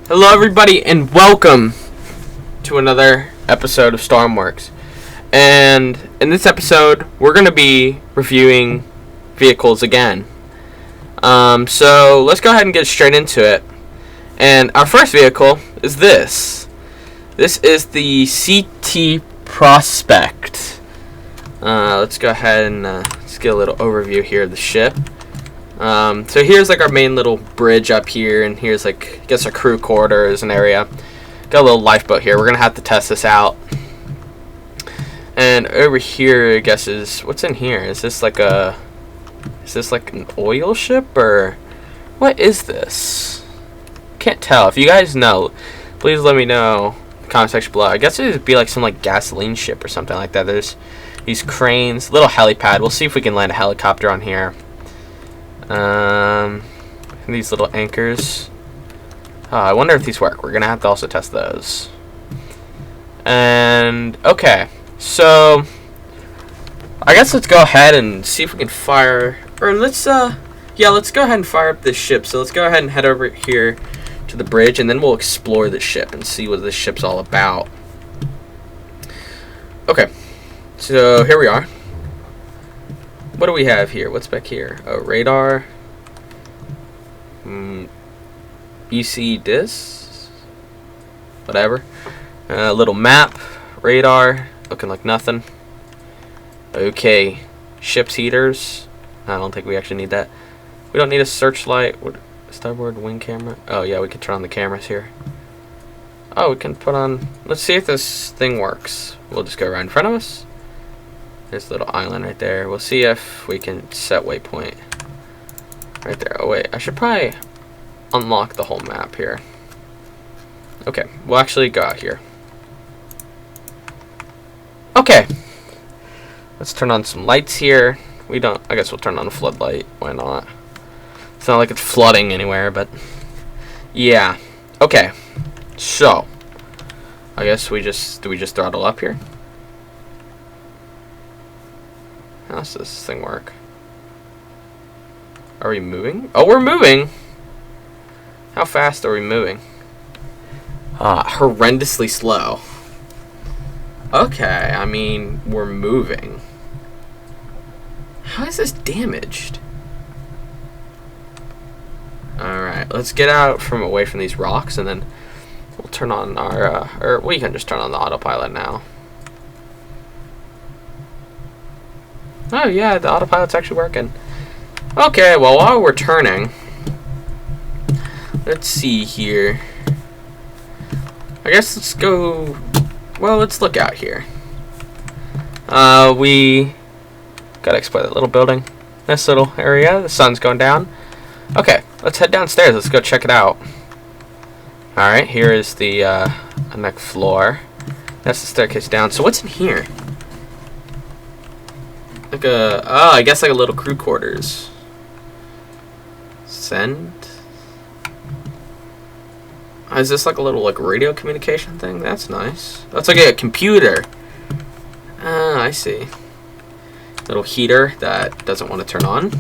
Hello everybody and welcome to another episode of Stormworks. And in this episode, we're going to be reviewing vehicles again. So let's go ahead and get straight into it. And our first vehicle is this. This is the CT Prospect. Let's go ahead and let's get a little overview here of the ship. So here's like our main little bridge up here, and here's like, I guess, our crew quarters and area. Got a little lifeboat here. We're gonna have to test this out. And over here, I guess, is what's in here. Is this like an oil ship, or what is this? Can't tell. If you guys know, please let me know in the comment section below. I guess it would be like some like gasoline ship or something like that. There's these cranes, little helipad. We'll see if we can land a helicopter on here. These little anchors. I wonder if these work. We're gonna have to also test those. And okay, so I guess let's go ahead and see if we can fire. Or let's go ahead and fire up this ship. So let's go ahead and head over here to the bridge, and then we'll explore the ship and see what this ship's all about. Okay, so here we are. What do we have here? What's back here? Oh, radar. EC discs. Whatever. Little map. Radar. Looking like nothing. Okay. Ship's heaters. I don't think we actually need that. We don't need a searchlight. What? Starboard wing camera. Oh, yeah, we can turn on the cameras here. Oh, we can put on... Let's see if this thing works. We'll just go right in front of us. There's a little island right there. We'll see if we can set waypoint right there. Oh wait, I should probably unlock the whole map here. Okay, we'll actually go out here. Okay, let's turn on some lights here. I guess we'll turn on a floodlight. Why not? It's not like it's flooding anywhere, but yeah. Okay, so I guess do we just throttle up here? How does this thing work? Are we moving? Oh, we're moving! How fast are we moving? Horrendously slow. Okay, I mean, we're moving. How is this damaged? Alright, let's get out from away from these rocks, and then we'll turn on our, or we can just turn on the autopilot now. Oh yeah, the autopilot's actually working. Okay, well, while we're turning, let's see here. I guess let's go, well, let's look out here. We gotta explore that little building. This little area, the sun's going down. Okay, let's head downstairs, let's go check it out. Alright, here is the next floor. That's the staircase down. So what's in here? Like I guess like a little crew quarters. Send. Is this like a little like radio communication thing? That's nice. That's like a computer. I see. Little heater that doesn't want to turn on.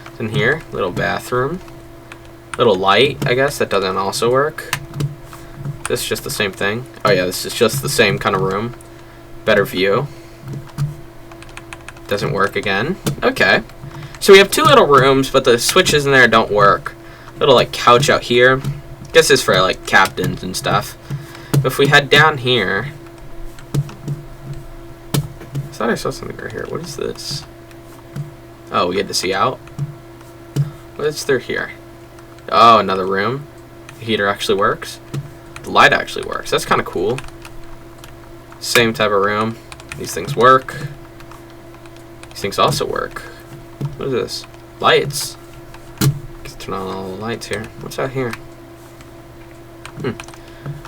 It's in here. Little bathroom. Little light, I guess, that doesn't also work. This is just the same thing. Oh yeah, this is just the same kind of room. Better view. Doesn't work again. Okay. So we have two little rooms, but the switches in there don't work. Little like couch out here. Guess it's for like captains and stuff. But if we head down here, I thought I saw something right here. What is this? Oh, we get to see out. What's through here? Oh, another room. The heater actually works. The light actually works. That's kind of cool. Same type of room. These things work. These things also work. What is this? Lights. Let's turn on all the lights here. What's out here?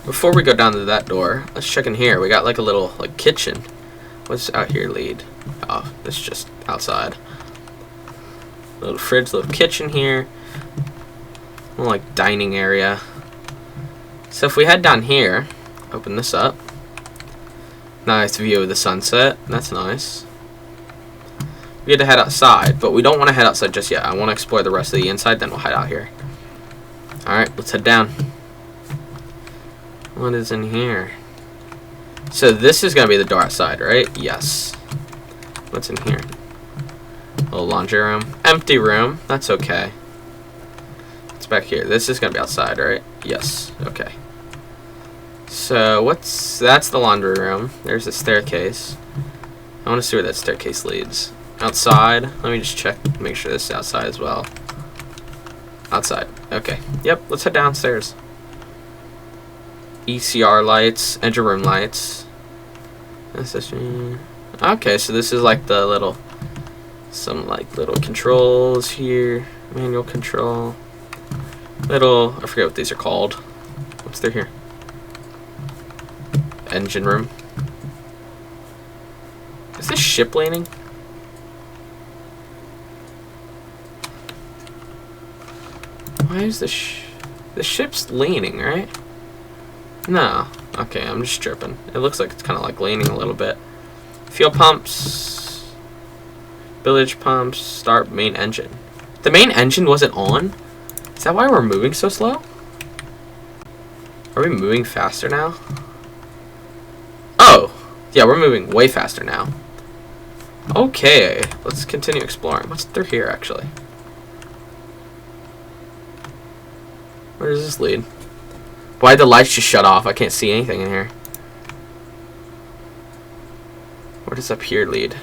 Before we go down to that door, let's check in here. We got like a little like kitchen. What's out here lead? Oh, this is just outside. Little fridge, little kitchen here. Little like dining area. So if we head down here, open this up. Nice view of the sunset. That's nice. We get to head outside, but we don't want to head outside just yet. I want to explore the rest of the inside, then we'll head out here. Alright, let's head down. What is in here? So this is gonna be the door outside, right? Yes. What's in here? A little laundry room. Empty room. That's okay. It's back here. This is gonna be outside, right? Yes. Okay. So that's the laundry room. There's the staircase. I want to see where that staircase leads. Outside. Let me just check. Make sure this is outside as well. Outside. Okay. Yep. Let's head downstairs. ECR lights. Engine room lights. Okay, so this is like the little, some like little controls here. Manual control. Little, I forget what these are called. What's through here? Engine room. Is this ship leaning? Why is the ship's leaning, right? No. Okay, I'm just tripping. It looks like it's kind of like leaning a little bit. Fuel pumps. Bilge pumps. Start main engine. The main engine wasn't on? Is that why we're moving so slow? Are we moving faster now? Oh! Yeah, we're moving way faster now. Okay, let's continue exploring. What's through here, actually? Where does this lead? Why'd the lights just shut off? I can't see anything in here. Where does up here lead?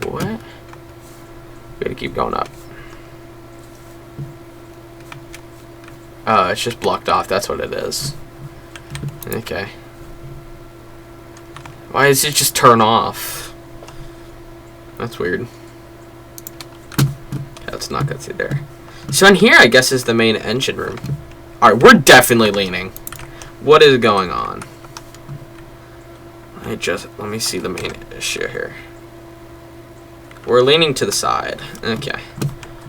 What? We gotta keep going up. Oh, it's just blocked off. That's what it is. Okay. Why does it just turn off? That's weird. Yeah, let's not go through there. So in here, I guess, is the main engine room. Alright, we're definitely leaning. What is going on? Let me see the main issue here. We're leaning to the side. Okay.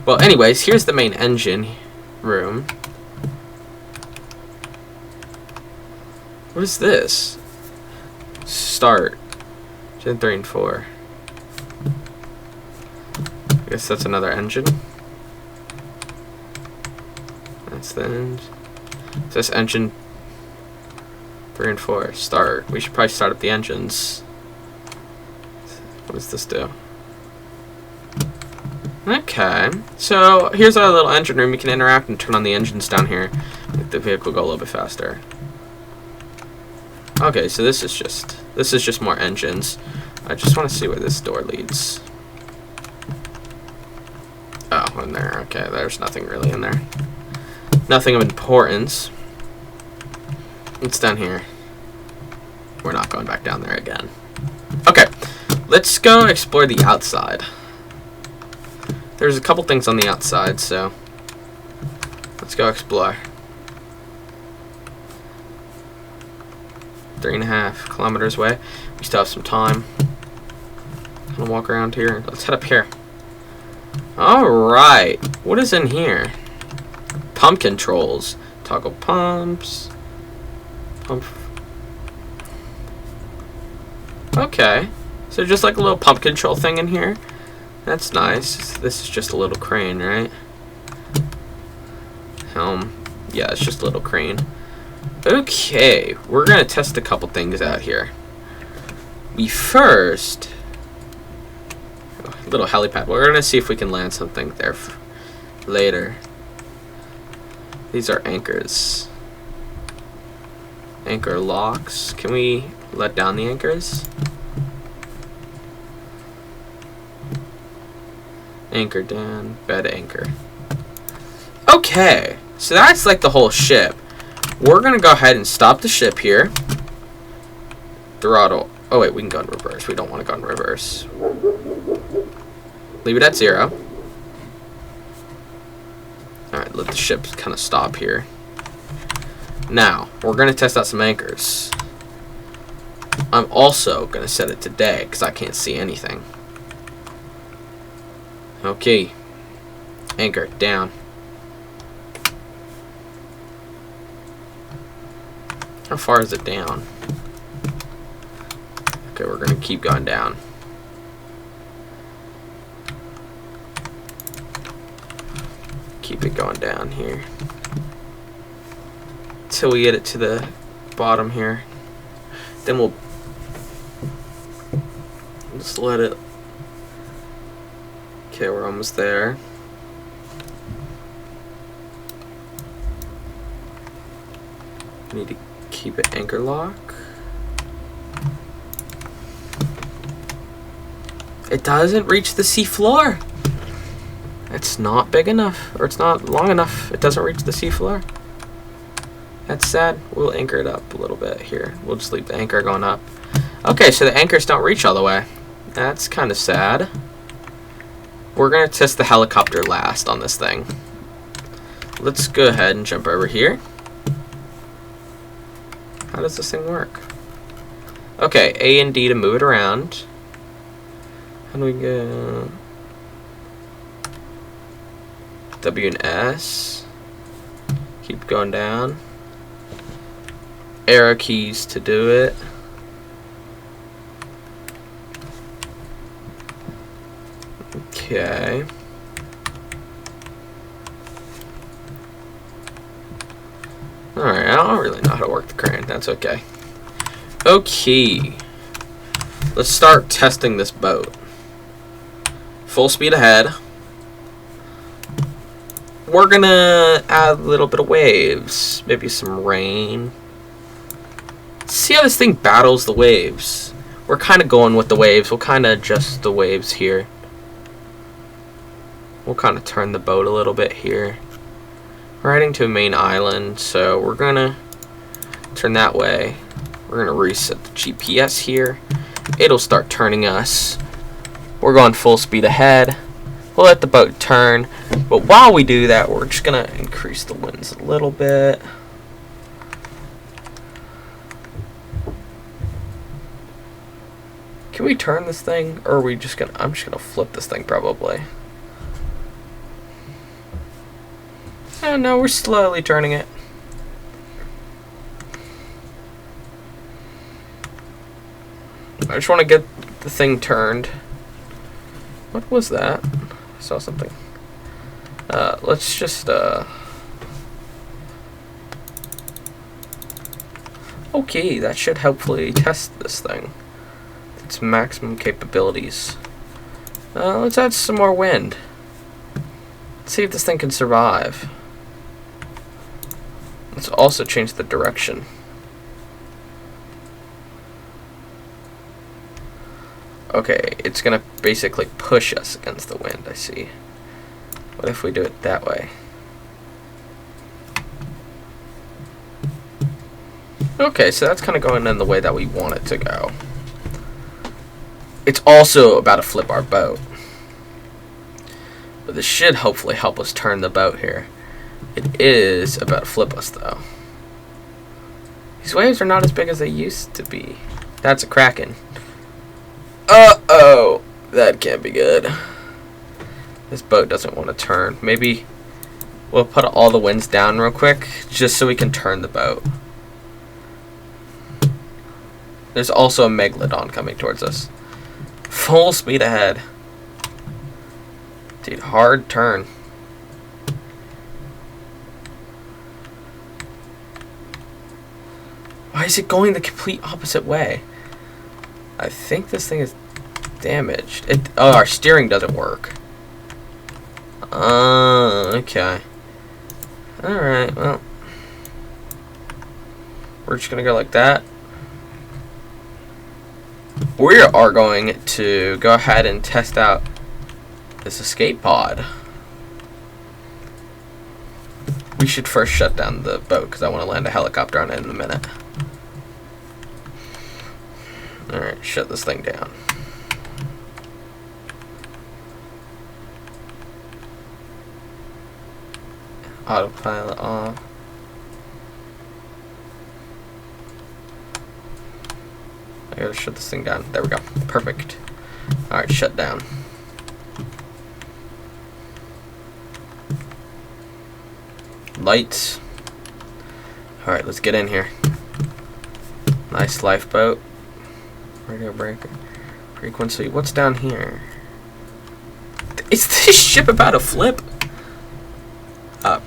Well, anyways, here's the main engine room. What is this? Start. Gen 3 and 4. I guess that's another engine. That's the end. It says engine 3 and 4. Start. We should probably start up the engines. What does this do? Okay. So here's our little engine room. We can interact and turn on the engines down here. Make the vehicle go a little bit faster. Okay, so this is just more engines. I just want to see where this door leads. Oh, in there. Okay, there's nothing really in there. Nothing of importance. It's down here. We're not going back down there again. Okay, let's go explore the outside. There's a couple things on the outside, so let's go explore. 3.5 kilometers away. We still have some time. I'm gonna walk around here. Let's head up here. Alright. What is in here? Pump controls. Toggle pumps. Pump. Okay. So just like a little pump control thing in here. That's nice. This is just a little crane, right? Helm. Yeah, it's just a little crane. Okay, we're gonna test a couple things out here. We first, a little helipad. We're gonna see if we can land something there later. These are anchors. Anchor locks. Can we let down the anchors? Anchor down. Bed anchor. Okay, so that's like the whole ship. We're going to go ahead and stop the ship here. Throttle. Oh, wait, we can go in reverse. We don't want to go in reverse. Leave it at 0. Alright, let the ship kind of stop here. Now, we're going to test out some anchors. I'm also going to set it to day because I can't see anything. Okay. Anchor down. How far is it down? Okay, we're going to keep going down. keep it going down here till we get it to the bottom here. Then we'll just let it. Okay, we're almost there. We need to keep it anchor lock. It doesn't reach the sea floor. It's not big enough, or it's not long enough. It doesn't reach the sea floor. That's sad. We'll anchor it up a little bit here. We'll just leave the anchor going up. Okay, so the anchors don't reach all the way. That's kind of sad. We're going to test the helicopter last on this thing. Let's go ahead and jump over here. How does this thing work? Okay, A and D to move it around. How do we go? W and S. Keep going down. Arrow keys to do it. Okay. Alright, I don't really know how to work the crane. That's okay. Okay. Let's start testing this boat. Full speed ahead. We're gonna add a little bit of waves. Maybe some rain. See how this thing battles the waves. We're kind of going with the waves. We'll kind of adjust the waves here. We'll kind of turn the boat a little bit here. We're heading to a main island, so we're gonna turn that way. We're gonna reset the GPS here. It'll start turning us. We're going full speed ahead. We'll let the boat turn, but while we do that, we're just gonna increase the winds a little bit. Can we turn this thing, or are we just gonna? I'm just gonna flip this thing probably. Oh no, we're slowly turning it. I just want to get the thing turned. What was that? I saw something. Let's just okay, that should hopefully test this thing. Its maximum capabilities. Let's add some more wind. Let's see if this thing can survive. Let's also change the direction. Okay, it's gonna basically push us against the wind, I see. What if we do it that way? Okay, so that's kind of going in the way that we want it to go. It's also about to flip our boat. But this should hopefully help us turn the boat here. It is about to flip us, though. These waves are not as big as they used to be. That's a kraken. Uh-oh. That can't be good. This boat doesn't want to turn. Maybe we'll put all the winds down real quick, just so we can turn the boat. There's also a megalodon coming towards us. Full speed ahead. Dude, hard turn. Why is it going the complete opposite way? I think this thing is damaged. Oh, our steering doesn't work. Okay. Alright, well. We're just gonna go like that. We are going to go ahead and test out this escape pod. We should first shut down the boat because I want to land a helicopter on it in a minute. Alright, shut this thing down. Autopilot off. I gotta shut this thing down. There we go. Perfect. Alright, shut down. Lights. Alright, let's get in here. Nice lifeboat. Radio breaker. Frequency. What's down here? Is this ship about to flip?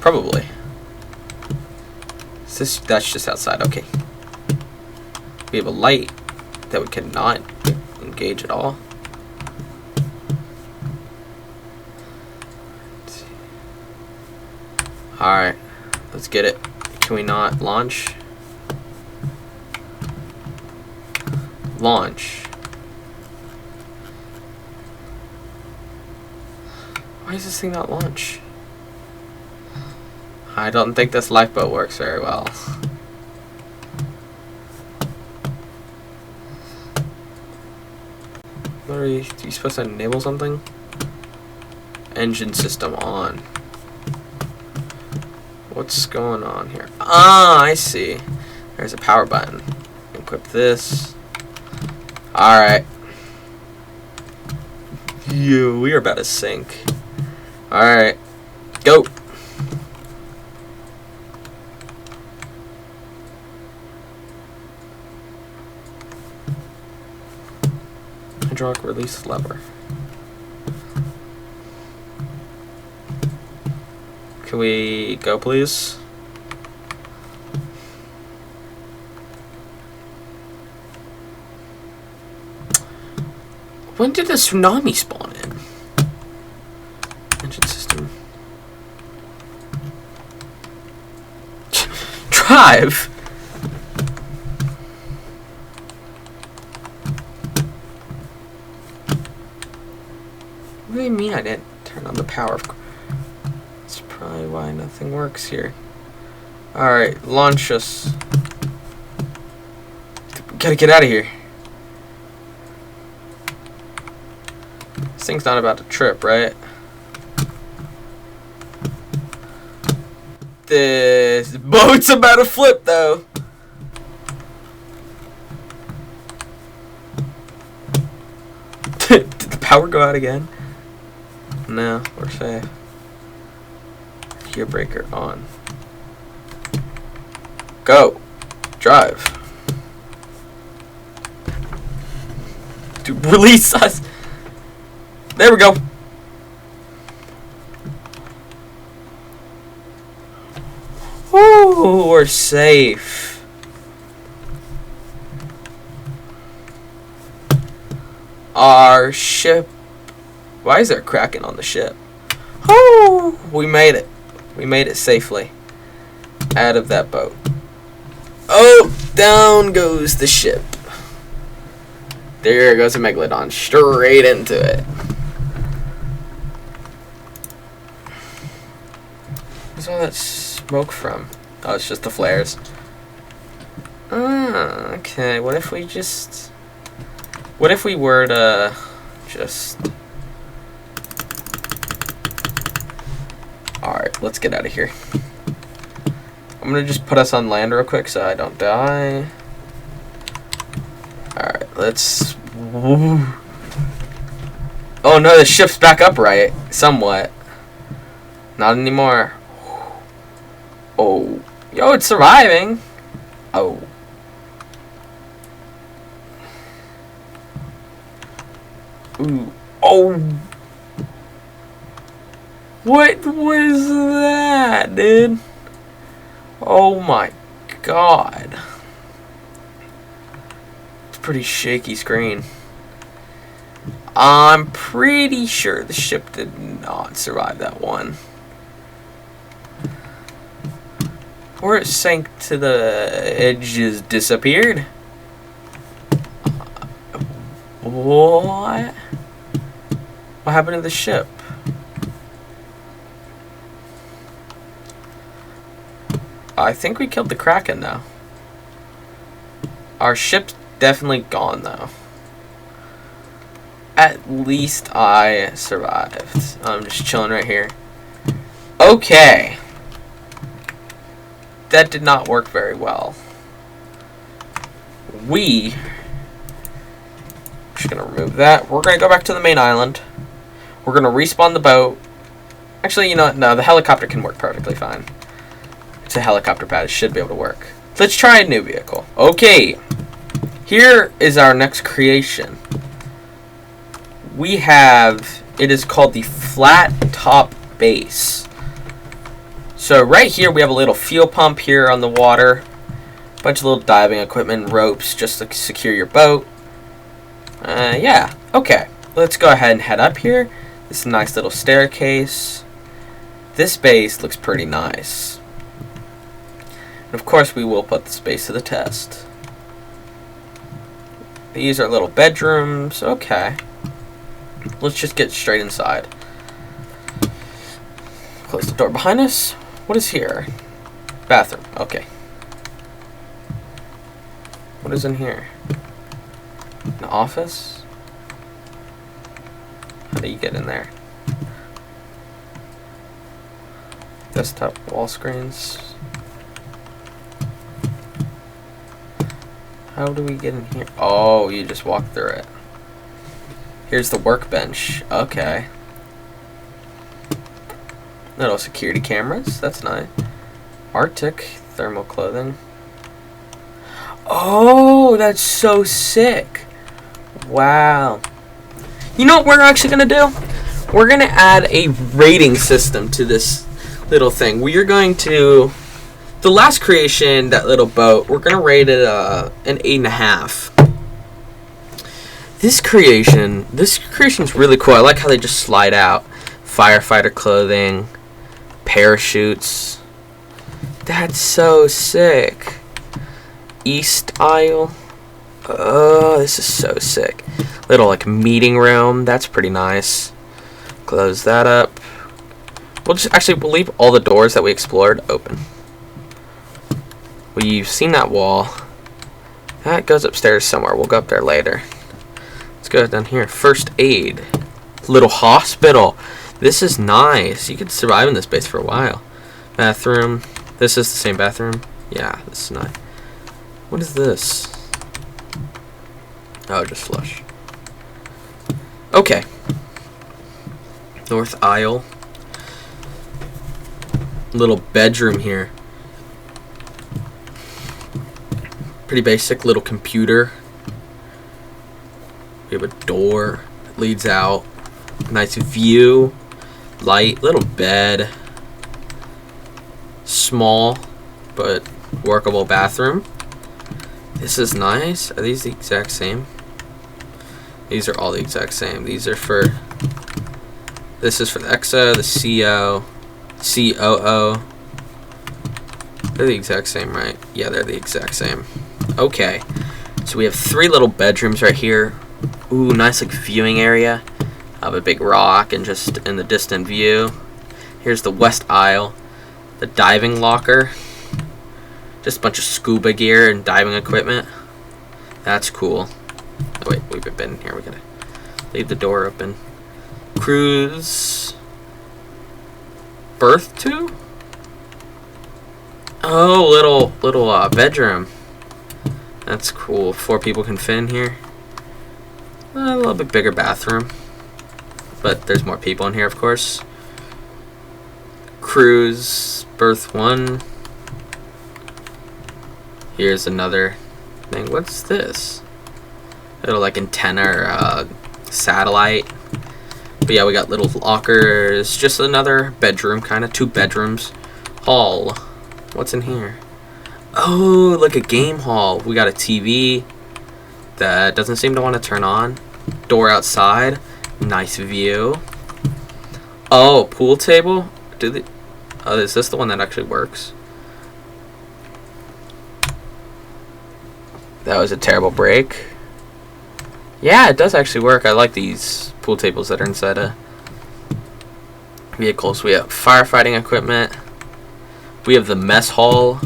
Probably. That's just outside. Okay. We have a light that we cannot engage at all. Alright. Let's get it. Can we not launch? Launch. Why is this thing not launch? I don't think this lifeboat works very well. What are you supposed to enable something? Engine system on. What's going on here? Ah, I see. There's a power button. Equip this. Alright. Yo, we are about to sink. Alright. Go. Hydraulic release lever. Can we go, please? When did the tsunami spawn in? Engine system. Drive! What do you mean I didn't turn on the power? That's probably why nothing works here. Alright, launch us. We gotta get out of here. This thing's not about to trip, right? This boat's about to flip, though. Did the power go out again? No, we're safe. Gear breaker on. Go. Drive. Dude, release us. There we go. Woo, we're safe. Our ship. Why is there a kraken on the ship? Oh, we made it. We made it safely out of that boat. Oh, down goes the ship. There goes a megalodon straight into it. Where's all that smoke from? Oh, it's just the flares. Ah, okay. What if we just... What if we were to just... Alright, let's get out of here. I'm gonna just put us on land real quick so I don't die. Alright, let's... Oh no, the ship's back upright. Somewhat. Not anymore. Oh. Yo, it's surviving. Oh. Ooh. Oh. What was that, dude? Oh my god. It's a pretty shaky screen. I'm pretty sure the ship did not survive that one. Or it sank to the edges, disappeared. What? What happened to the ship? I think we killed the kraken though. Our ship's definitely gone though. At least I survived. I'm just chilling right here. Okay. That did not work very well. We're just gonna remove that. We're gonna go back to the main island. We're gonna respawn the boat. Actually, you know what? No, the helicopter can work perfectly fine. It's a helicopter pad. It should be able to work. Let's try a new vehicle. Okay. Here is our next creation. We have... It is called the flat top base. So right here we have a little fuel pump here on the water. Bunch of little diving equipment, ropes just to secure your boat. Yeah, okay. Let's go ahead and head up here. This is a nice little staircase. This base looks pretty nice. And of course we will put this base to the test. These are little bedrooms. Okay. Let's just get straight inside. Close the door behind us. What is here? Bathroom. Okay. What is in here? An office? How do you get in there? Desktop wall screens. How do we get in here? Oh, you just walk through it. Here's the workbench. Okay. Little security cameras. That's nice. Arctic thermal clothing. Oh, that's so sick. Wow. You know what we're actually going to do? We're going to add a rating system to this little thing. We are going to... The last creation, that little boat, we're going to rate it an 8.5. This creation's really cool. I like how they just slide out. Firefighter clothing, parachutes. That's so sick. East aisle. Oh, this is so sick. Little like meeting room. That's pretty nice. Close that up. We'll leave all the doors that we explored open. We've seen that wall. That goes upstairs somewhere. We'll go up there later. Let's go down here. First aid. Little hospital. This is nice. You could survive in this base for a while. Bathroom. This is the same bathroom. Yeah, this is nice. What is this? Oh, just flush. Okay. North aisle. Little bedroom here. Pretty basic little computer. We have a door that leads out. Nice view. Light. Little bed. Small but workable bathroom. This is nice. Are these the exact same? These are all the exact same. These are for... This is for the XO, the CO, COO. They're the exact same, right? Yeah, they're the exact same. Okay. So we have 3 little bedrooms right here. Ooh, nice like viewing area. Of a big rock and just in the distant view. Here's the west aisle. The diving locker. Just a bunch of scuba gear and diving equipment. That's cool. Oh wait, we've been in here. We gotta leave the door open. Cruise. Berth tube? Oh, little bedroom. That's cool. 4 people can fit in here. A little bit bigger bathroom. But there's more people in here, of course. Cruise. Berth 1. Here's another thing. What's this? Little like antenna or satellite. But yeah, we got little lockers. Just another bedroom, kind of 2 bedrooms. Hall. What's in here? Oh, like a game hall. We got a TV that doesn't seem to want to turn on. Door outside. Nice view. Oh, pool table. Oh, is this the one that actually works? That was a terrible break. Yeah, it does actually work. I like these pool tables that are inside of vehicles. We have firefighting equipment. We have the mess hall.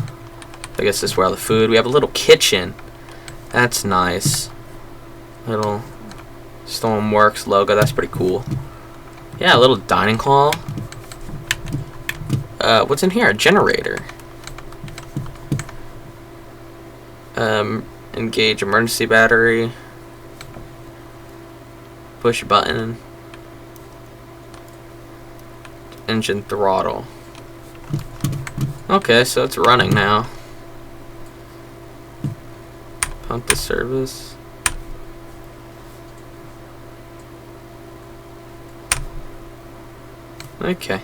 I guess this is where all the food. We have a little kitchen. That's nice. Little Stormworks logo. That's pretty cool. Yeah, a little dining hall. What's in here? A generator. Engage emergency battery. Push button. Engine throttle. Okay, so it's running now. Pump to service. Okay.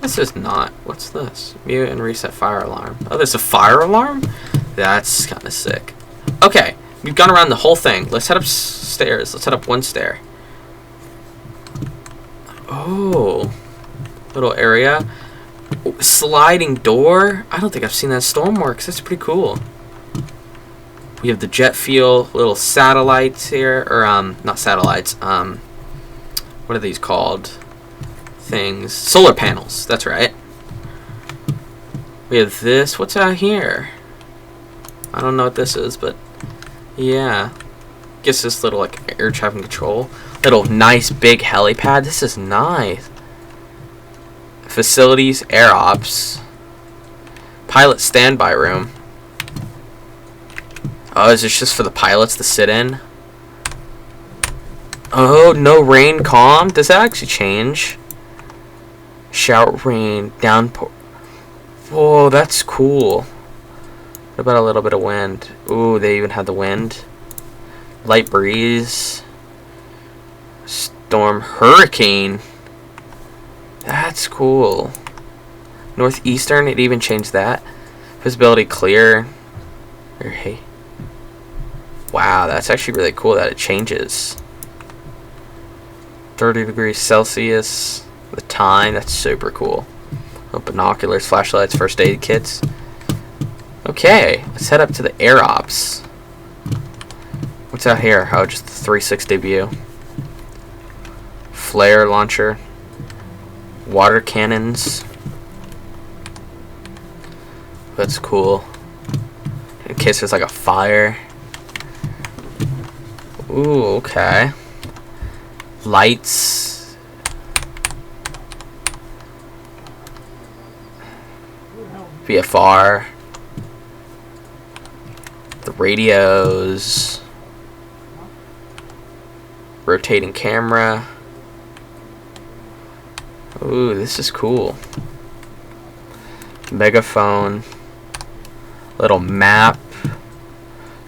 This is not. What's this? Mute and reset fire alarm. Oh, there's a fire alarm? That's kind of sick. Okay, we've gone around the whole thing. Let's head up stairs. Let's head up one stair. Oh, little area. Sliding door. I don't think I've seen that in Stormworks. That's pretty cool. We have the jet fuel, little satellites here, or not satellites. What are these called? Things. Solar panels. That's right. We have this. What's out here? I don't know what this is, but yeah. Guess this little like air traffic control. Little nice big helipad. This is nice. Facilities, air ops. Pilot standby room. Oh, is this just for the pilots to sit in? Oh, no rain, calm. Does that actually change? Shower, rain, downpour. Whoa, that's cool. What about a little bit of wind? Ooh, they even had the wind. Light breeze. Storm, hurricane. That's cool. Northeastern, it even changed that. Visibility clear. Or hey. Wow, that's actually really cool that it changes. 30 degrees Celsius. The time, that's super cool. Oh, binoculars, flashlights, first aid kits. Okay, let's head up to the air ops. What's out here? Oh, just the 360 view. Flare launcher. Water cannons. That's cool. In case there's like a fire. Ooh, okay. Lights. VFR. The radios. Rotating camera. Ooh, this is cool. Megaphone. Little map.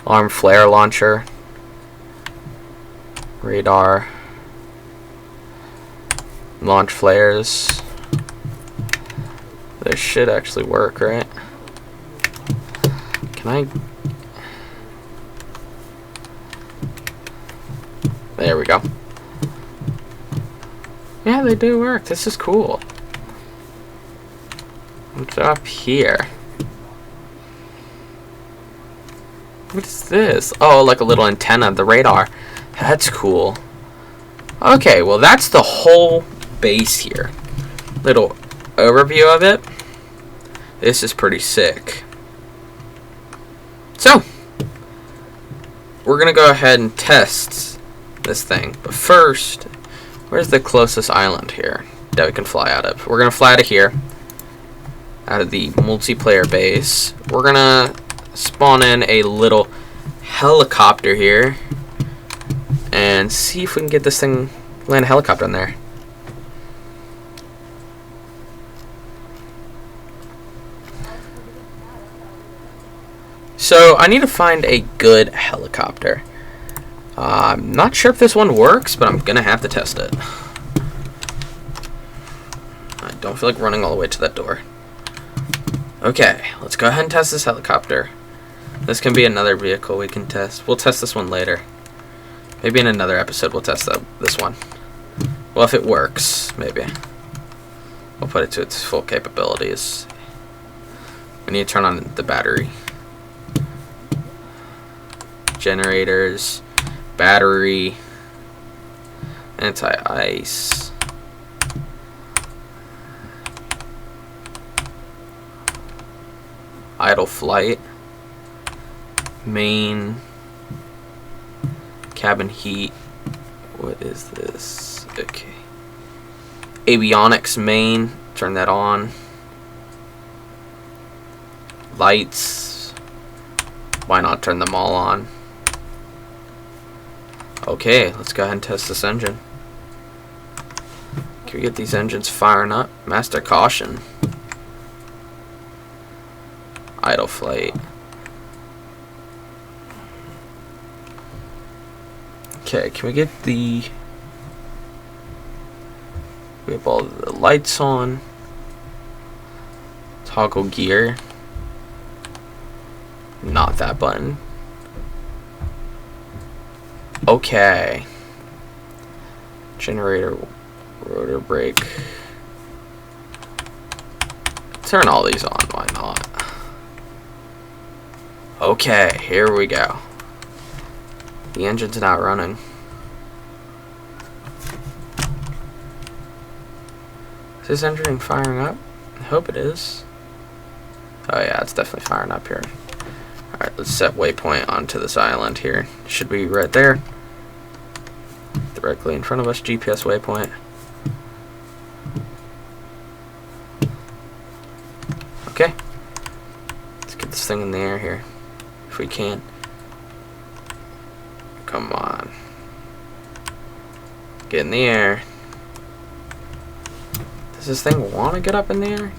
Alarm flare launcher. Radar. Launch flares. This should actually work, right? Can I... There we go. Yeah, they do work. This is cool. What's up here? What is this? Oh, like a little antenna, the radar. That's cool. Okay, well that's the whole base here. Little overview of it. This is pretty sick. So, we're gonna go ahead and test this thing. But first, where's the closest island here that we can fly out of? We're gonna fly out of here. Out of the multiplayer base. We're gonna spawn in a little helicopter here and see if we can get this thing, land a helicopter in there. So I need to find a good helicopter. I'm not sure if this one works, but I'm gonna have to test it. I don't feel like running all the way to that door. Okay, let's go ahead and test this helicopter. This can be another vehicle we can test. We'll test this one later. Maybe in another episode we'll test this one. Well, if it works, maybe. We'll put it to its full capabilities. We need to turn on the battery. Generators, battery, anti-ice. Idle flight. Main. Cabin heat. What is this? Okay. Avionics main. Turn that on. Lights. Why not turn them all on? Okay, let's go ahead and test this engine. Can we get these engines firing up? Master caution. Idle flight. Okay, can we get we have all the lights on. Toggle gear. Not that button. Okay. Generator, rotor brake. Turn all these on, why not? Okay, here we go. The engine's not running. Is this engine firing up? I hope it is. Oh yeah, it's definitely firing up here. Alright, let's set waypoint onto this island here. Should be right there. Directly in front of us, GPS waypoint. Okay. Let's get this thing in the air here. If we can. Come on. Get in the air. Does this thing want to get up in the air?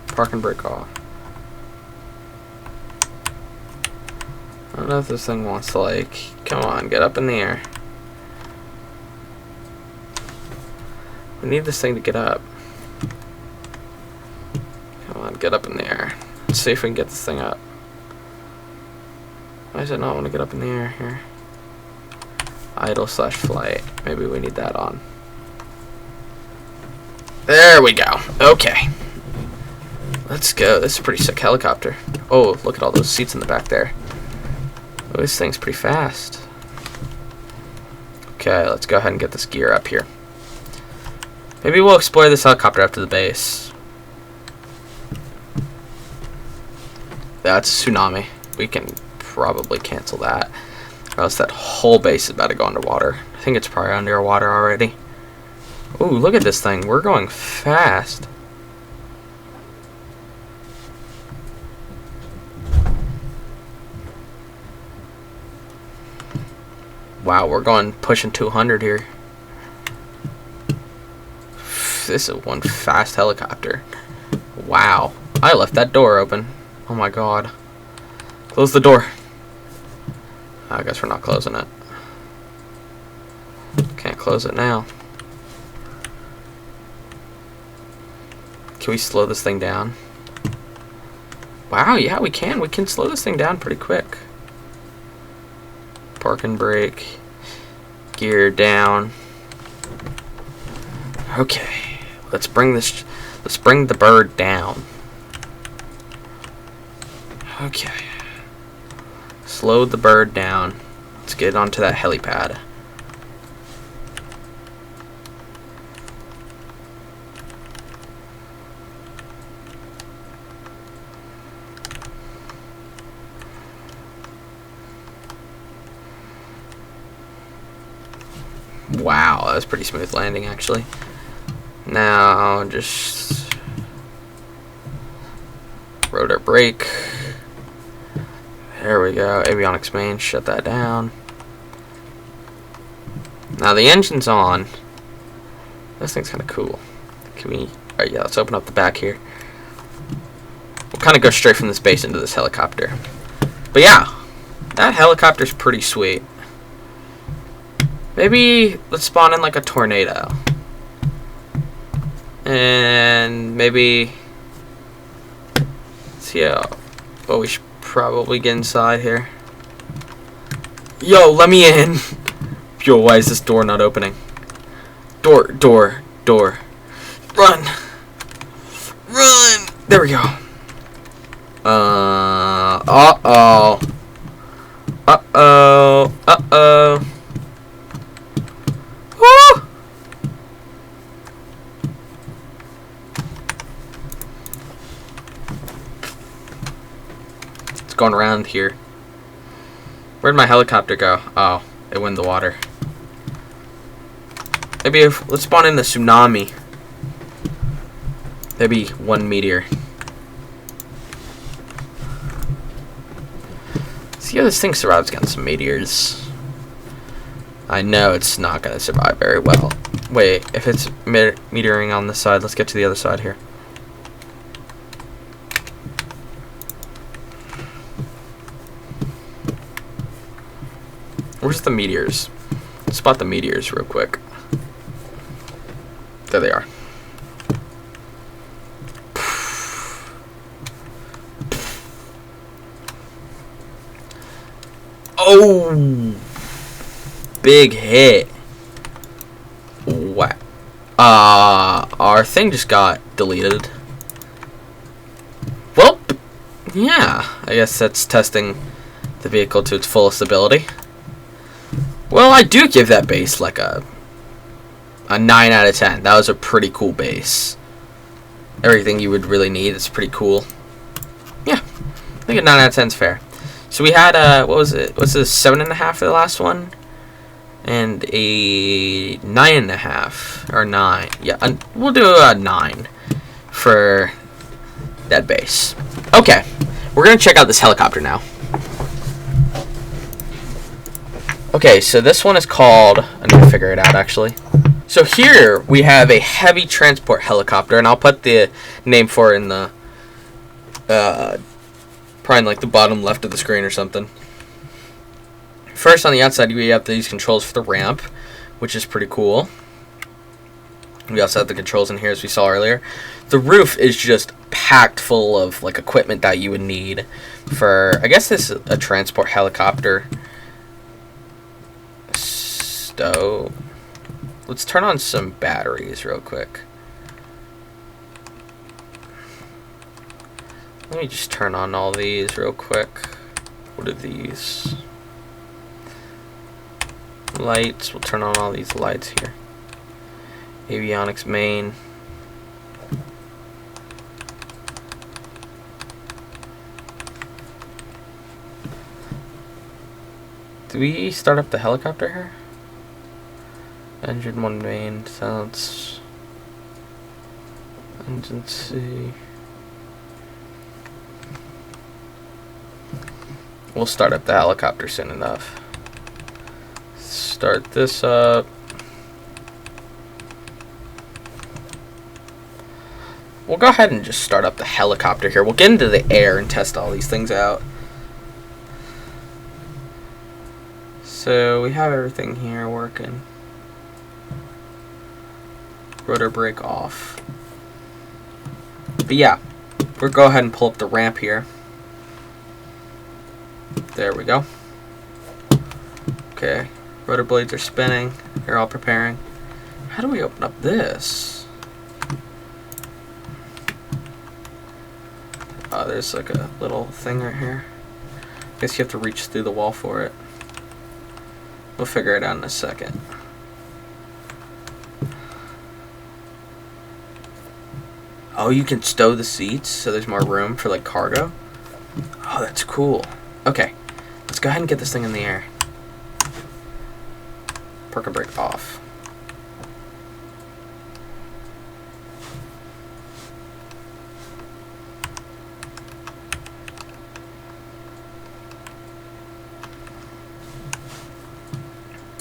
Park and brake off. I don't know if this thing wants to, like, come on, get up in the air. We need this thing to get up. Come on, get up in the air. Let's see if we can get this thing up. Why does it not want to get up in the air here? Idle / flight. Maybe we need that on. There we go. Okay. Let's go. This is a pretty sick helicopter. Oh, look at all those seats in the back there. Oh, this thing's pretty fast. Okay, let's go ahead and get this gear up here. Maybe we'll explore this helicopter up to the base. That's a tsunami. We can probably cancel that. Or else that whole base is about to go underwater. I think it's probably underwater already. Ooh, look at this thing. We're going fast. Wow, we're going pushing 200 here. This is one fast helicopter. Wow. I left that door open. Oh my god. Close the door. I guess we're not closing it. Can't close it now. Can we slow this thing down? Wow, yeah, we can. We can slow this thing down pretty quick. Park and brake. Gear down. Okay. Let's bring the bird down. Okay. Slow the bird down. Let's get onto that helipad. Wow, that was pretty smooth landing actually. Now just rotor brake. There we go. Avionics main, shut that down. Now the engine's on. This thing's kind of cool. Can we? Alright, yeah, let's open up the back here. We'll kind of go straight from this base into this helicopter. But yeah, that helicopter's pretty sweet. Maybe let's spawn in like a tornado. And maybe see how. Well, we should probably get inside here. Yo, let me in. Yo, why is this door not opening? Door. Run. There we go. Uh-oh. Woo! It's going around here. Where'd my helicopter go? Oh, it went in the water. Maybe let's spawn in the tsunami. Maybe one meteor. See how this thing survives against some meteors. I know it's not going to survive very well. Wait, if it's meteoring on this side, let's get to the other side here. Where's the meteors? spot the meteors real quick. There they are. Oh, big hit. What? Our thing just got deleted. Well, yeah, I guess that's testing the vehicle to its fullest ability. Well, I do give that base like a 9 out of 10. That was a pretty cool base. Everything you would really need is pretty cool. Yeah, I think a 9 out of 10 is fair. So we had what was it? What's this? 7.5 for the last one, and a 9.5 or 9. Yeah, we'll do a 9 for that base. Okay, we're gonna check out this helicopter now. Okay, so this one is called. I need to figure it out actually. So here we have a heavy transport helicopter, and I'll put the name for it in the probably in like the bottom left of the screen or something. First, on the outside, we have these controls for the ramp, which is pretty cool. We also have the controls in here, as we saw earlier. The roof is just packed full of like equipment that you would need for, I guess this is a transport helicopter. So, let's turn on some batteries real quick. Let me just turn on all these real quick. What are these? Lights. We'll turn on all these lights here. Avionics main. Do we start up the helicopter here? Engine 1 main. Sounds. Engine C. We'll start up the helicopter soon enough. Start this up. We'll go ahead and just start up the helicopter here. We'll get into the air and test all these things out. So we have everything here working. Rotor brake off. But yeah, we'll go ahead and pull up the ramp here. There we go. Okay, rotor blades are spinning. They're all preparing. How do we open up this? Oh, there's like a little thing right here. I guess you have to reach through the wall for it. We'll figure it out in a second. Oh, you can stow the seats so there's more room for like cargo. Oh, that's cool. Okay, let's go ahead and get this thing in the air. Park and brake off.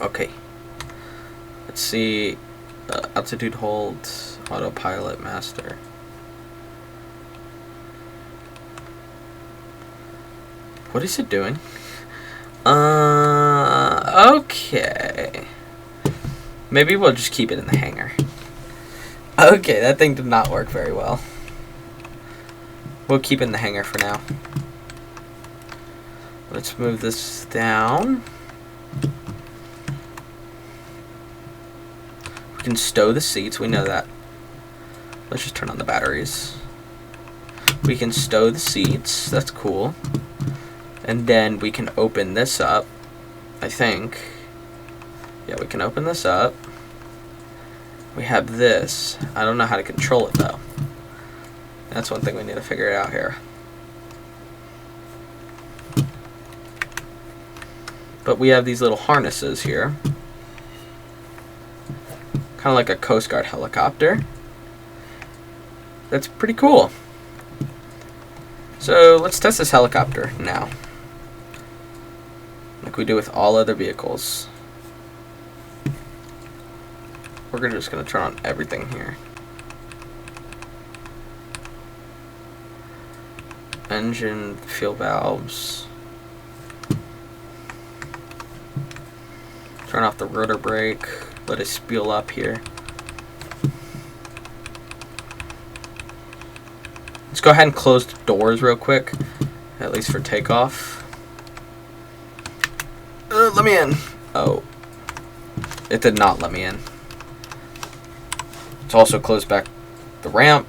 Okay. Let's see. Altitude hold. Autopilot master. What is it doing? Okay. Maybe we'll just keep it in the hangar. Okay, that thing did not work very well. We'll keep it in the hangar for now. Let's move this down. We can stow the seats, we know that. Let's just turn on the batteries. We can stow the seats, that's cool. And then we can open this up, I think. Yeah, we can open this up. We have this. I don't know how to control it though. That's one thing we need to figure out here. But we have these little harnesses here. Kind of like a Coast Guard helicopter. That's pretty cool. So let's test this helicopter now. Like we do with all other vehicles. We're just going to turn on everything here. Engine, fuel valves. Turn off the rotor brake. Let it spool up here. Let's go ahead and close the doors real quick, at least for takeoff. Let me in. Oh, it did not let me in. Let's also close back the ramp.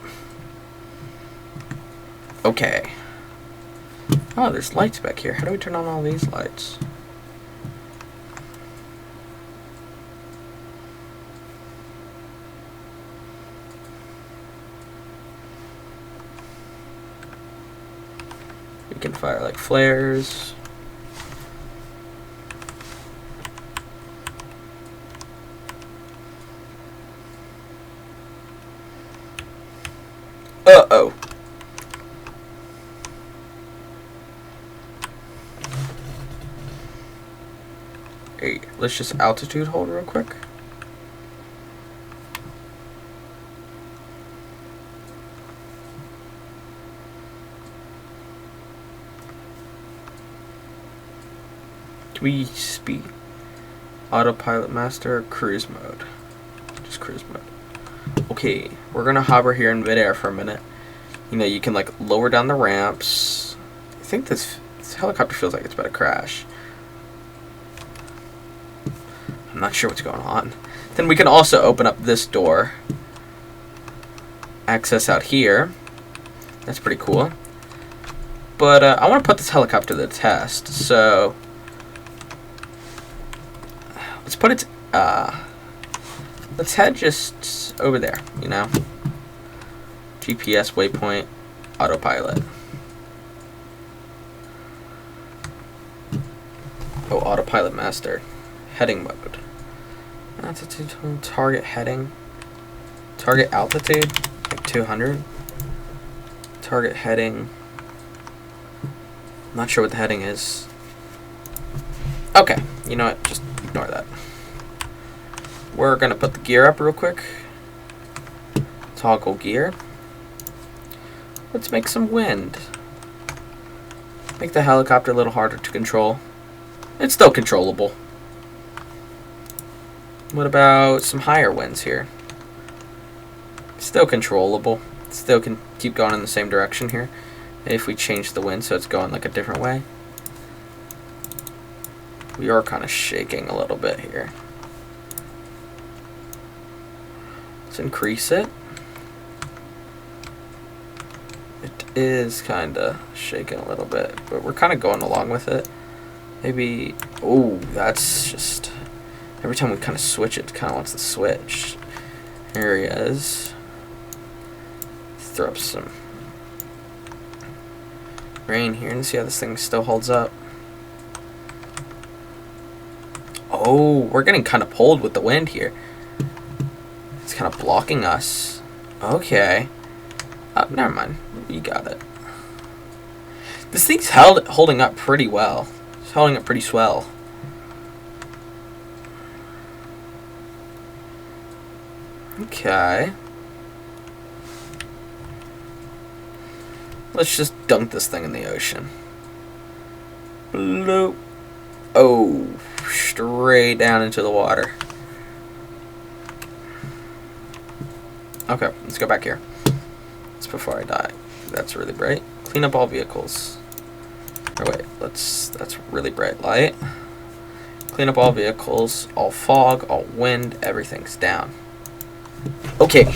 Okay. Oh, there's lights back here. How do we turn on all these lights? We can fire like flares. Uh-oh. Hey, let's just altitude hold real quick. Do we speed? Autopilot master, cruise mode. Just cruise mode. Okay, we're gonna hover here in midair for a minute. You know, you can like lower down the ramps. I think this helicopter feels like it's about to crash. I'm not sure what's going on. Then we can also open up this door. Access out here. That's pretty cool. But I want to put this helicopter to the test. So let's put it. Let's head just over there. You know. GPS waypoint, autopilot. Oh, autopilot master. Heading mode. Altitude, target heading. Target altitude, like 200. Target heading. Not sure what the heading is. Okay, you know what? Just ignore that. We're gonna put the gear up real quick. Toggle gear. Let's make some wind. Make the helicopter a little harder to control. It's still controllable. What about some higher winds here? Still controllable. Still can keep going in the same direction here. Maybe if we change the wind so it's going like a different way. We are kind of shaking a little bit here. Let's increase it. It is kind of shaking a little bit, but we're kind of going along with it. Maybe, oh, that's just, every time we kind of switch it kind of wants to switch. Here he is. Let's throw up some rain here and see how this thing still holds up. Oh, we're getting kind of pulled with the wind here. It's kind of blocking us. Okay. Never mind. You got it. This thing's holding up pretty well. It's holding up pretty swell. Okay. Let's just dunk this thing in the ocean. Bloop. Oh, straight down into the water. Okay, let's go back here. That's before I die. That's really bright. Clean up all vehicles. Or wait, that's really bright light. Clean up all vehicles, all fog, all wind, everything's down. Okay,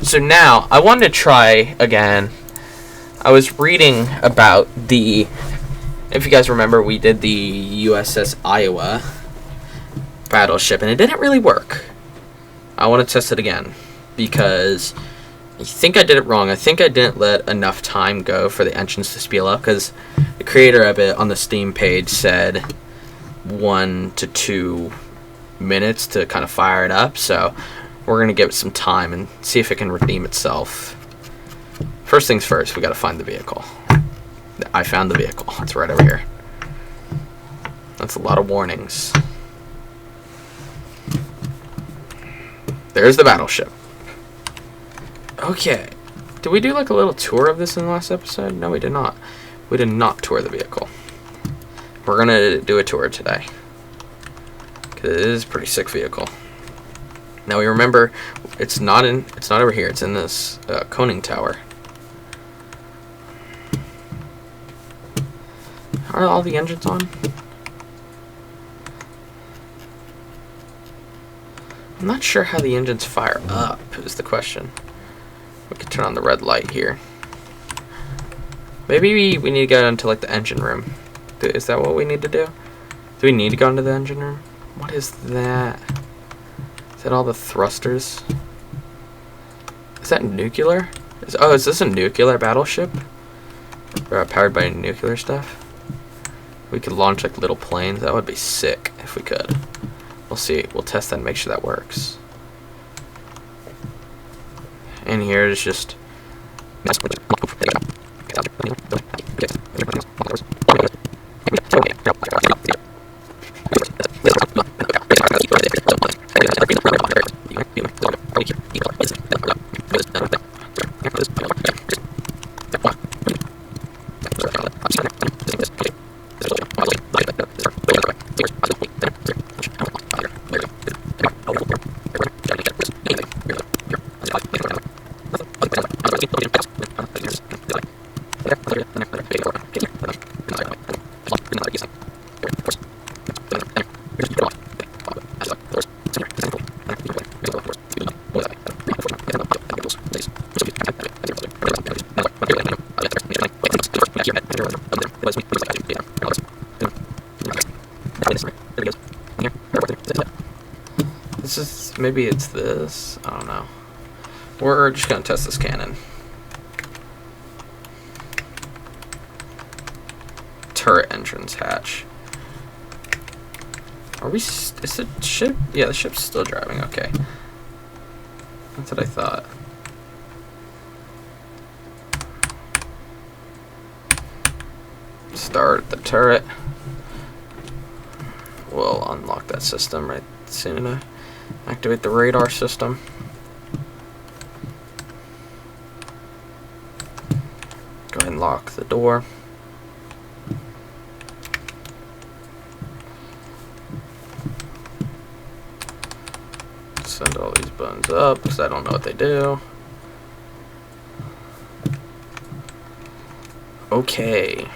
so now I wanted to try again. I was reading about the, if you guys remember, we did the USS Iowa battleship, and it didn't really work. I want to test it again, because I think I did it wrong. I think I didn't let enough time go for the engines to speed up, because the creator of it on the Steam page said 1 to 2 minutes to kind of fire it up, so we're going to give it some time and see if it can redeem itself. First things first, we got to find the vehicle. I found the vehicle. It's right over here. That's a lot of warnings. There's the battleship. Okay. Did we do like a little tour of this in the last episode? No, we did not. We did not tour the vehicle. We're going to do a tour today. 'Cause it is a pretty sick vehicle. Now we remember, it's not over here. It's in this conning tower. Are all the engines on? I'm not sure how the engines fire up, is the question. We could turn on the red light here. Maybe we need to go into like the engine room. Is that what we need to do? Do we need to go into the engine room? What is that? Is that all the thrusters? Is that nuclear? Is this a nuclear battleship? Powered by nuclear stuff? We could launch like little planes. That would be sick if we could. We'll see. We'll test that and make sure that works. And here is just... This is, maybe it's this, I don't know. We're just gonna test this cannon. Turret entrance hatch. Are we, is the ship? Yeah, the ship's still driving, okay. That's what I thought. Start the turret. We'll unlock that system right soon. Activate the radar system. Go ahead and lock the door. Send all these buttons up because I don't know what they do. Okay.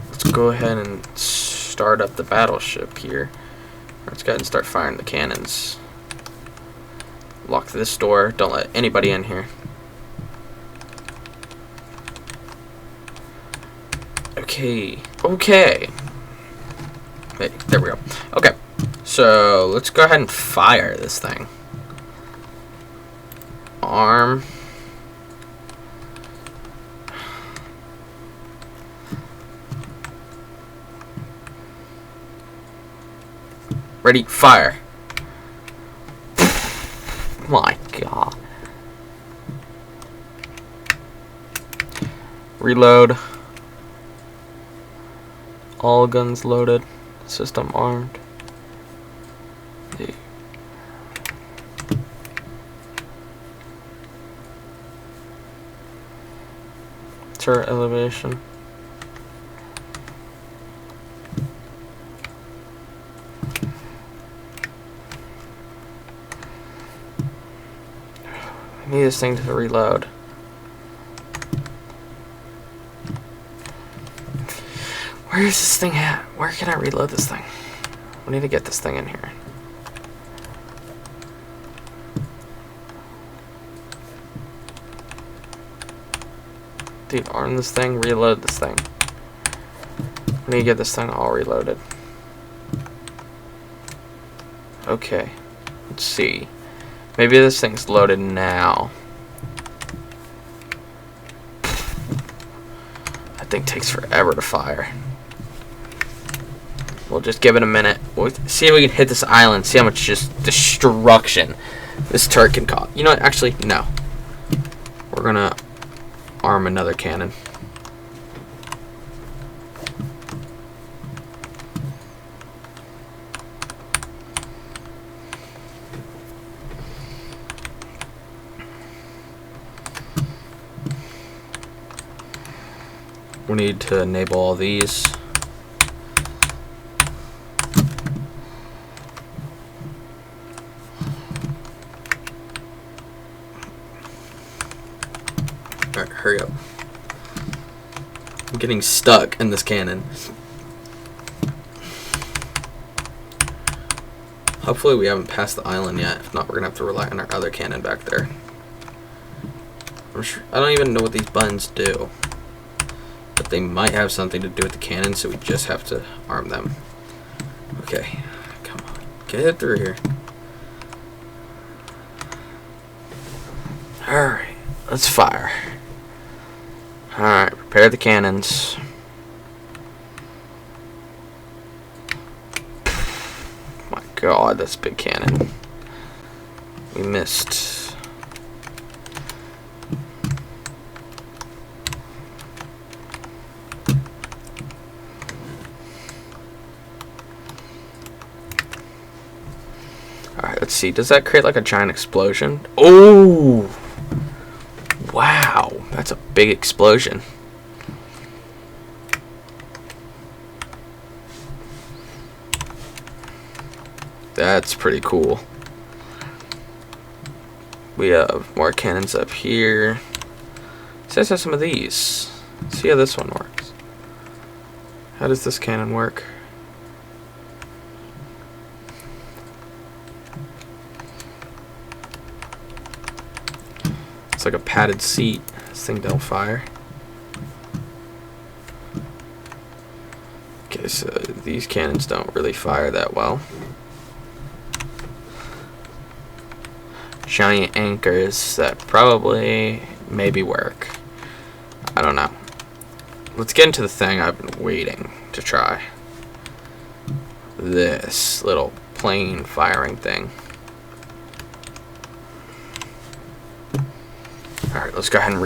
Let's go ahead and start up the battleship here. Let's go ahead and start firing the cannons. Lock this door. Don't let anybody in here. Okay. Okay. Wait, there we go. Okay. So let's go ahead and fire this thing. Arm. Ready, fire. My God. Reload. All guns loaded. System armed. Turret elevation. I need this thing to reload. Where is this thing at? Where can I reload this thing? We need to get this thing in here. Dude, arm this thing, reload this thing. We need to get this thing all reloaded. Okay. Let's see. Maybe this thing's loaded now. That thing takes forever to fire. We'll just give it a minute. We'll see if we can hit this island. See how much just destruction this turret can cause. You know what? Actually, no. We're gonna arm another cannon. We need to enable all these. hurry up. I'm getting stuck in this cannon. Hopefully we haven't passed the island yet. If not, we're gonna have to rely on our other cannon back there. I don't even know what these buttons do, but they might have something to do with the cannon, so we just have to arm them. Okay, come on, get it through here. Alright, let's fire. Alright, prepare the cannons. My god, that's a big cannon. We missed. Alright, let's see. Does that create like a giant explosion? Oh! Wow, that's a big explosion. That's pretty cool. We have more cannons up here. Let's have some of these. Let's see how this one works. How does this cannon work? It's like a padded seat. This thing don't fire. Okay, so these cannons don't really fire that well. Giant anchors that probably maybe work. I don't know. Let's get into the thing I've been waiting to try. This little plane firing thing. Alright, let's go ahead and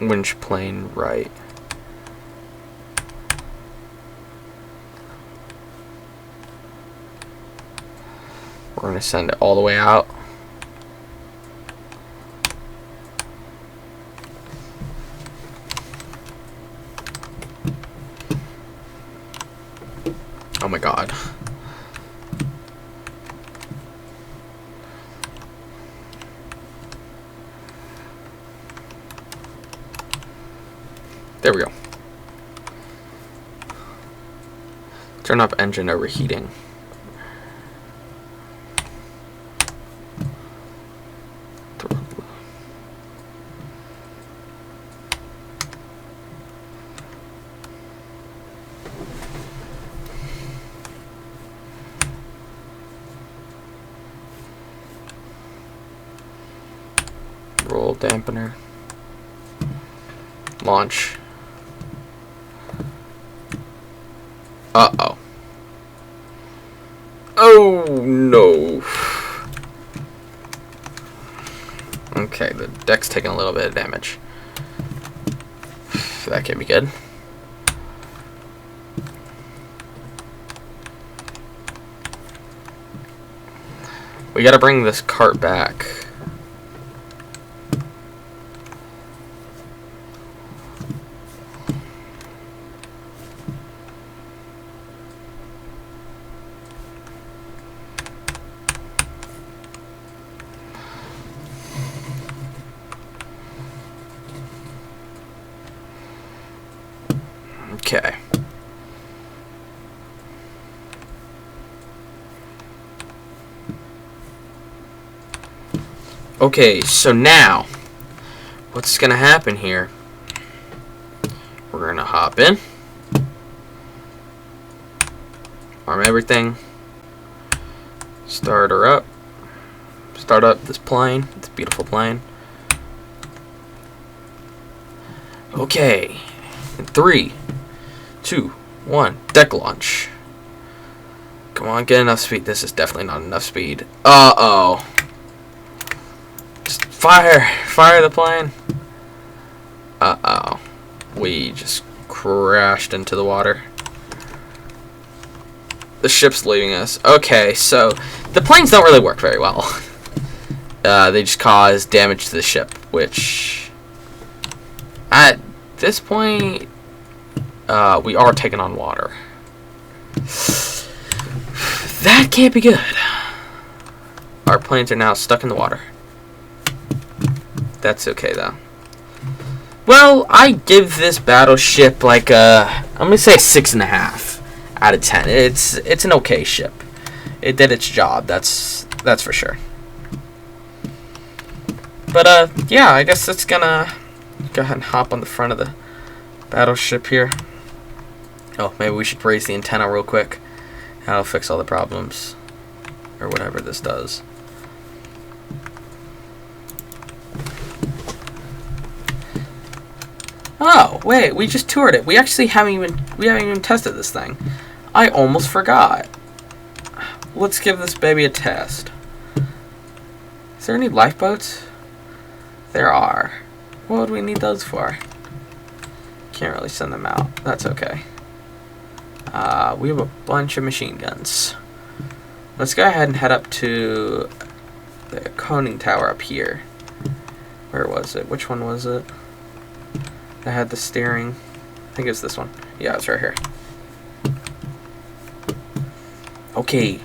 winch plane right. We're going to send it all the way out. Oh my god. There we go. Turn off engine overheating. Roll dampener. Launch. Uh-oh. Oh, no. Okay, the deck's taking a little bit of damage. That can't be good. We gotta bring this cart back. Okay. Okay, so now, what's gonna happen here? We're gonna hop in, arm everything, start her up, start up this plane, this beautiful plane. Okay, in 3, 2, 1, deck launch. Come on, get enough speed. This is definitely not enough speed. Uh-oh. Just fire the plane. Uh-oh. We just crashed into the water. The ship's leaving us. Okay, so the planes don't really work very well. They just cause damage to the ship, which at this point we are taking on water. That can't be good. Our planes are now stuck in the water. That's okay though. Well, I give this battleship like I'm gonna say 6.5 out of 10. It's an okay ship. It did its job. That's for sure. But yeah, I guess it's gonna go ahead and hop on the front of the battleship here. Oh, maybe we should raise the antenna real quick. That'll fix all the problems, or whatever this does. Oh, wait, we just toured it. We actually haven't even tested this thing. I almost forgot. Let's give this baby a test. Is there any lifeboats? There are. What would we need those for? Can't really send them out. That's okay. We have a bunch of machine guns. Let's go ahead and head up to the conning tower up here. Where was it? Which one was it? I had the steering. I think it's this one. Yeah, it's right here. Okay.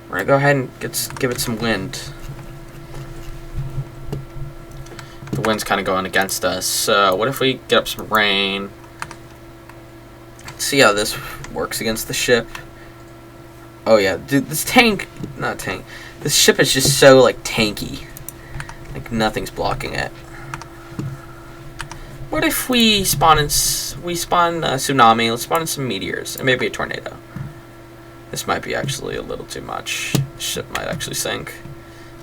We're gonna go ahead and give it some wind. The wind's kind of going against us. So what if we get up some rain? Let's see how this works against the ship. Oh yeah, dude, this this ship is just so like tanky. Like nothing's blocking it. What if we spawn a tsunami, let's spawn in some meteors, and maybe a tornado. This might be actually a little too much. The ship might actually sink.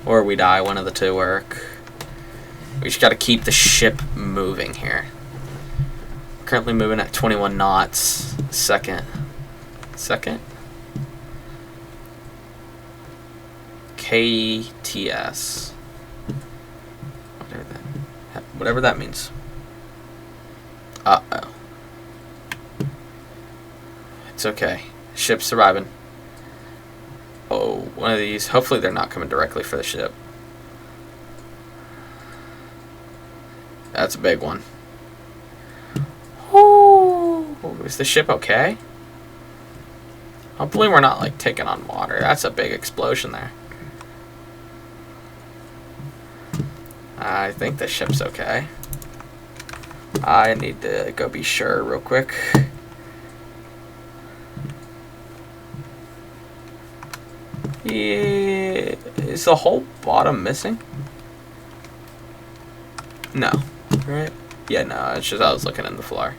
Or we die, one of the two work. We just gotta keep the ship moving here. Currently moving at 21 knots. Second. KTS. Whatever that means. Uh-oh. It's okay. Ship's surviving. Oh, one of these. Hopefully they're not coming directly for the ship. That's a big one. Oh, is the ship okay? Hopefully we're not like taking on water. That's a big explosion there. I think the ship's okay. I need to go be sure real quick. Yeah, is the whole bottom missing? No. Right? Yeah, no, it's just I was looking in the floor.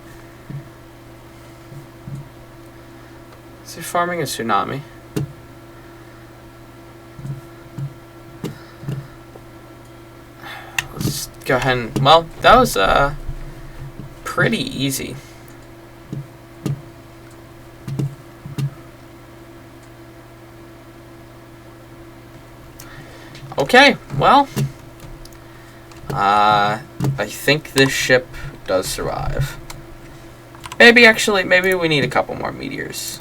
Is it farming a tsunami? Let's go ahead and... Well, that was pretty easy. Okay, well... I think this ship does survive. Maybe we need a couple more meteors.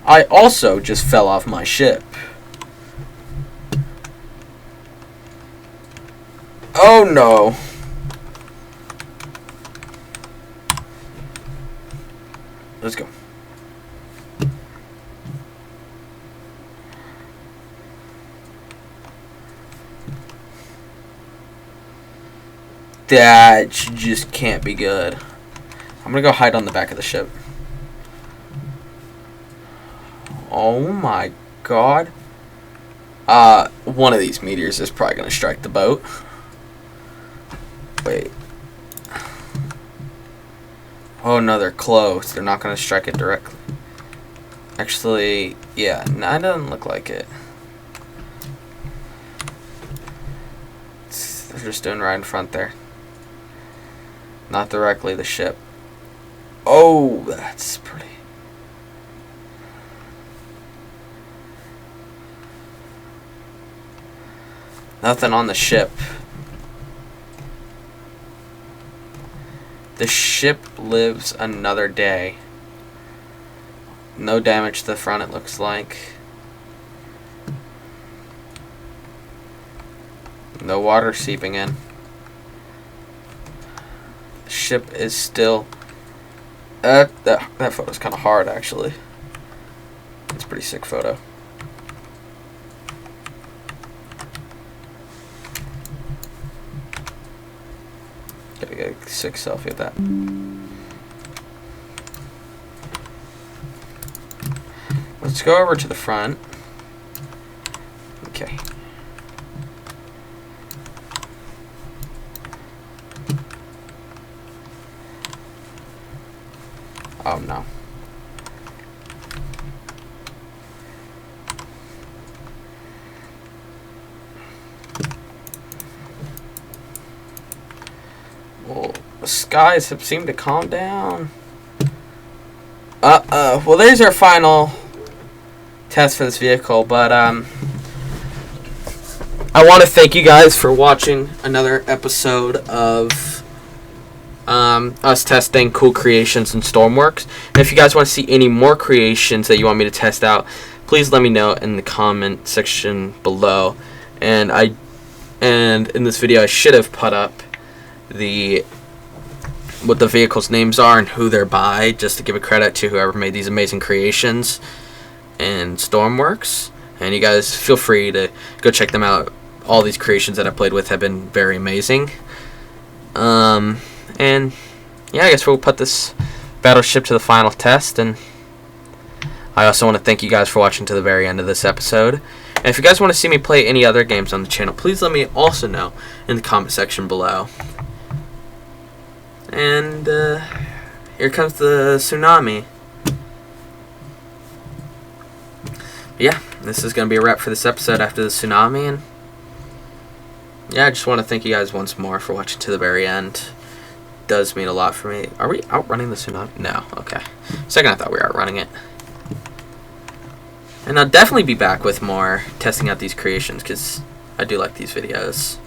I also just fell off my ship. Oh no. Let's go. That just can't be good. I'm gonna go hide on the back of the ship. Oh my god. One of these meteors is probably gonna strike the boat. Wait. Oh no, they're close. They're not gonna strike it directly. Actually, yeah, no, it doesn't look like it. They're just doing right in front there. Not directly the ship. Oh, that's pretty. Nothing on the ship. The ship lives another day. No damage to the front, it looks like. No water seeping in. Ship is still that photo's kind of hard actually. It's a pretty sick photo. sick selfie of that. Let's go over to the front. Okay. Oh no. Well, the skies have seemed to calm down. Well, there's our final test for this vehicle, but I want to thank you guys for watching another episode of us testing cool creations in Stormworks. And if you guys want to see any more creations that you want me to test out, please let me know in the comment section below. And in this video I should have put up what the vehicles' names are and who they're by, just to give a credit to whoever made these amazing creations in Stormworks. And you guys feel free to go check them out. All these creations that I played with have been very amazing. And yeah, I guess we'll put this battleship to the final test. And I also want to thank you guys for watching to the very end of this episode. And if you guys want to see me play any other games on the channel, please let me also know in the comment section below. And here comes the tsunami. Yeah, this is going to be a wrap for this episode after the tsunami. And yeah, I just want to thank you guys once more for watching to the very end. It does mean a lot for me. Are we outrunning the tsunami? No, okay. Second, I thought we were outrunning it. And I'll definitely be back with more testing out these creations, because I do like these videos.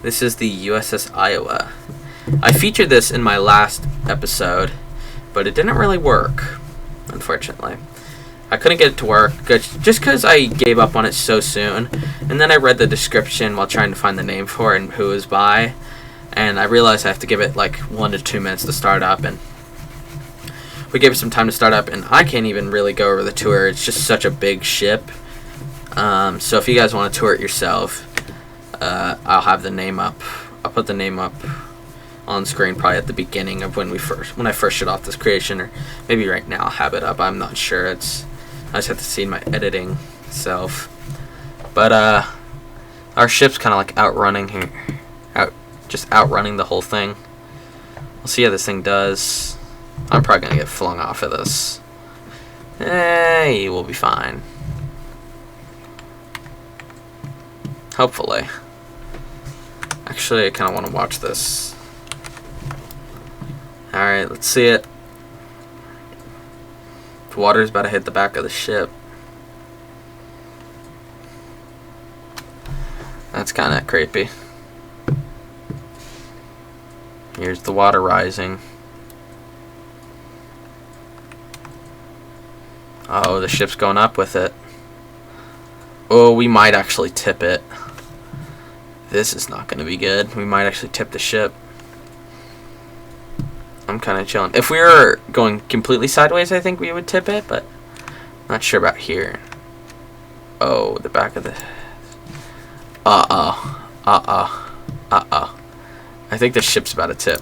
This is the USS Iowa. I featured this in my last episode, but it didn't really work, unfortunately. I couldn't get it to work just because I gave up on it so soon. And then I read the description while trying to find the name for it and who it was by. And I realized I have to give it like 1 to 2 minutes to start up. And we gave it some time to start up, and I can't even really go over the tour. It's just such a big ship. So if you guys want to tour it yourself, I'll have the name up. I'll put the name up on screen probably at the beginning of when I first shut off this creation, or maybe right now I'll have it up. I'm not sure. I just have to see my editing self. But our ship's kind of like outrunning here, just outrunning the whole thing. We'll see how this thing does. I'm probably gonna get flung off of this. Hey, we'll be fine. Hopefully. Actually, I kind of want to watch this. Alright, let's see it. The water's about to hit the back of the ship. That's kind of creepy. Here's the water rising. Oh, the ship's going up with it. Oh, we might actually tip it. This is not going to be good. We might actually tip the ship. I'm kind of chilling. If we were going completely sideways, I think we would tip it, but not sure about here. Oh, the back of the... I think the ship's about to tip.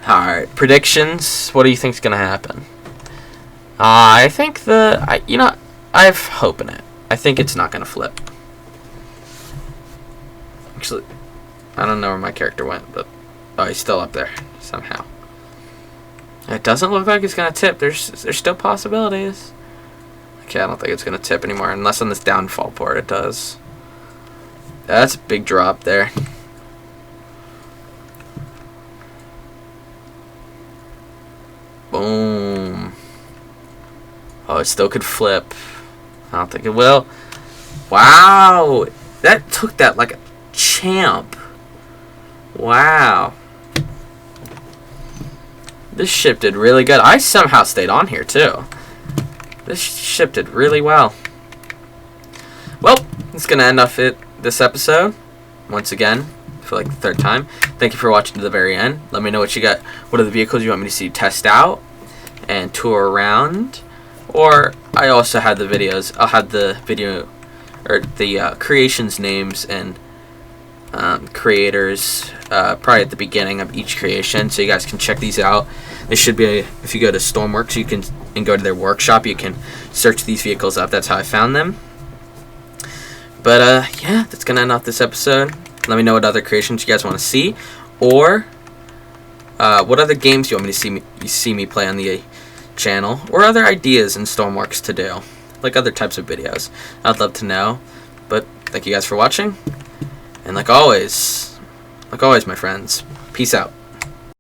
Alright, predictions. What do you think's going to happen? I think I have hope in it. I think it's not going to flip. Actually, I don't know where my character went, but oh, he's still up there somehow. It doesn't look like it's going to tip. There's still possibilities. Okay, I don't think it's going to tip anymore, unless on this downfall port it does. That's a big drop there. Boom. Oh, it still could flip. I don't think it will. Wow. That took that like a champ. Wow. This ship did really good. I somehow stayed on here too. This ship did really well. Well, it's going to end off this episode. Once again, for like the 3rd time. Thank you for watching to the very end. Let me know what you got. What are the vehicles you want me to see test out and tour around? Or I also have the videos. I'll have the video or the creations names and creators probably at the beginning of each creation, so you guys can check these out. They should be, if you go to Stormworks, you can, and go to their workshop, you can search these vehicles up. That's how I found them. But yeah, that's gonna end off this episode. Let me know what other creations you guys want to see, or what other games you want me to see me play on the channel, or other ideas in Stormworks to do, like other types of videos. I'd love to know. But thank you guys for watching, and like always, my friends, peace out.